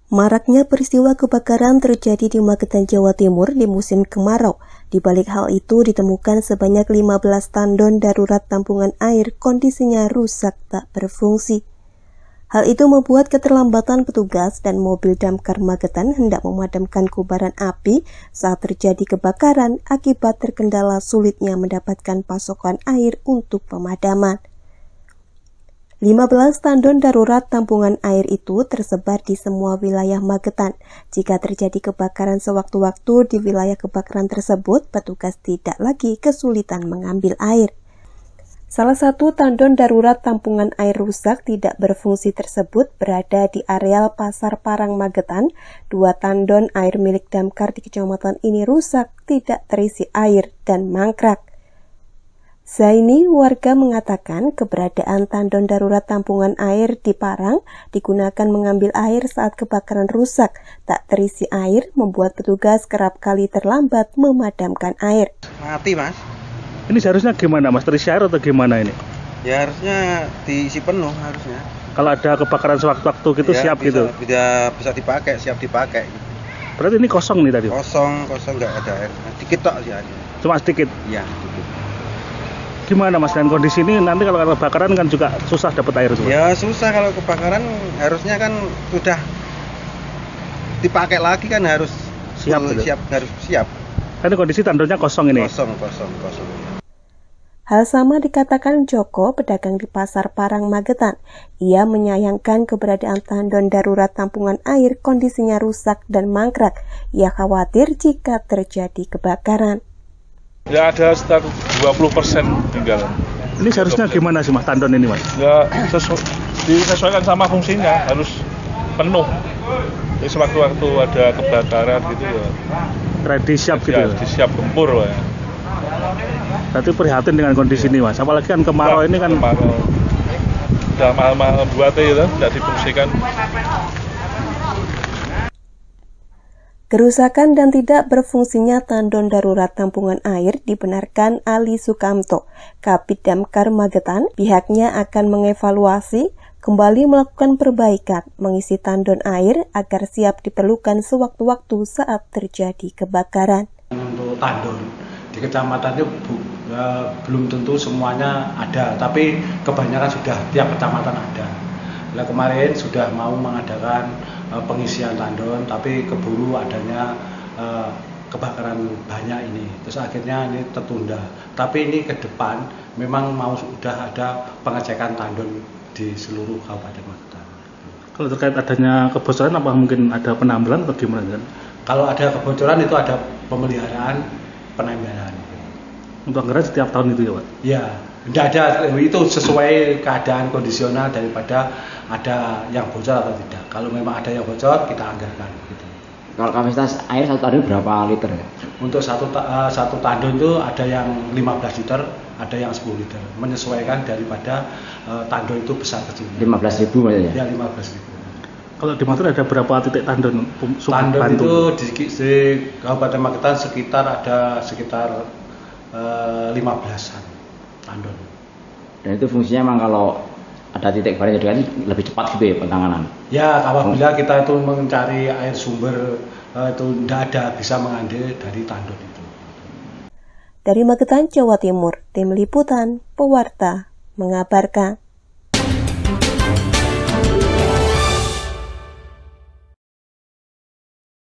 Maraknya peristiwa kebakaran terjadi di Magetan, Jawa Timur di musim kemarau. Di balik hal itu ditemukan sebanyak 15 tandon darurat tampungan air kondisinya rusak tak berfungsi. Hal itu membuat keterlambatan petugas dan mobil damkar Magetan hendak memadamkan kobaran api saat terjadi kebakaran akibat terkendala sulitnya mendapatkan pasokan air untuk pemadaman. 15 tandon darurat tampungan air itu tersebar di semua wilayah Magetan. Jika terjadi kebakaran sewaktu-waktu di wilayah kebakaran tersebut, petugas tidak lagi kesulitan mengambil air. Salah satu tandon darurat tampungan air rusak tidak berfungsi tersebut berada di areal Pasar Parang Magetan. 2 tandon air milik damkar di kecamatan ini rusak, tidak terisi air dan mangkrak. Zaini, warga mengatakan keberadaan tandon darurat tampungan air di Parang digunakan mengambil air saat kebakaran rusak. Tak terisi air membuat petugas kerap kali terlambat memadamkan air. Mati, Mas. Ini seharusnya gimana, Mas? Terisi air atau gimana ini? Ya harusnya diisi penuh harusnya. Kalau ada kebakaran sewaktu-waktu gitu ya, siap gitu? Bisa dipakai, siap dipakai. Berarti ini kosong nih tadi? Kosong nggak ada air. Dikit tok sih airnya. Cuma sedikit? Iya, sedikit. Gimana, Mas, dengan kondisi ini nanti kalau kebakaran kan juga susah dapat air juga? Ya susah, kalau kebakaran harusnya kan sudah dipakai lagi kan harus siap gitu? Harus siap. Kan kondisi tandonnya kosong ini? Kosong. Hal sama dikatakan Joko, pedagang di Pasar Parang Magetan. Ia menyayangkan keberadaan tandon darurat tampungan air kondisinya rusak dan mangkrak. Ia khawatir jika terjadi kebakaran. Ya ada sekitar 20% tinggal. Ini seharusnya gimana sih, Mas, tandon ini, Mas? Ya disesuaikan sama fungsinya, harus penuh. Jadi sewaktu-waktu ada kebakaran gitu ya. Ready siap gitu ya? Siap gempur lah ya. Berarti prihatin dengan kondisi ini, Mas. Apalagi kan kemarau ini kan. Kemarau. Udah mahal-mahal buatnya gitu, tidak difungsikan. Kerusakan dan tidak berfungsinya tandon darurat tampungan air dibenarkan Ali Sukamto, Kabid Damkar Magetan. Pihaknya akan mengevaluasi, kembali melakukan perbaikan, mengisi tandon air agar siap diperlukan sewaktu-waktu saat terjadi kebakaran. Untuk tandon di kecamatan itu belum tentu semuanya ada, tapi kebanyakan sudah tiap kecamatan ada. Nah, kemarin sudah mau mengadakan pengisian tandon, tapi keburu adanya kebakaran banyak ini, terus akhirnya ini tertunda. Tapi ini ke depan memang mau sudah ada pengecekan tandon di seluruh Kabupaten Magetan. Kalau terkait adanya kebocoran, apa mungkin ada penambalan atau gimana kan? Kalau ada kebocoran itu ada pemeliharaan, penambahan. Untuk anggaran setiap tahun itu ya, Pak? Ya, tidak ada, itu sesuai keadaan kondisional daripada ada yang bocor atau tidak. Kalau memang ada yang bocor, kita anggarkan. Gitu. Kalau kapasitas air satu tandon berapa liter ya? Untuk satu tandon itu ada yang 15 liter, ada yang 10 liter. Menyesuaikan daripada tandon itu besar kecilnya. 15.000 maksudnya? Ya, 15.000. Kalau di Magetan ada berapa titik tandon? Tandon itu di Kabupaten Magetan sekitar 15-an tandon. Dan itu fungsinya memang kalau ada titik kebakaran jadi lebih cepat gitu ya penanganan? Ya, apabila kita itu mencari air sumber itu tidak ada, bisa mengambil dari tandon itu. Dari Magetan, Jawa Timur, Tim Liputan Pewarta mengabarkan.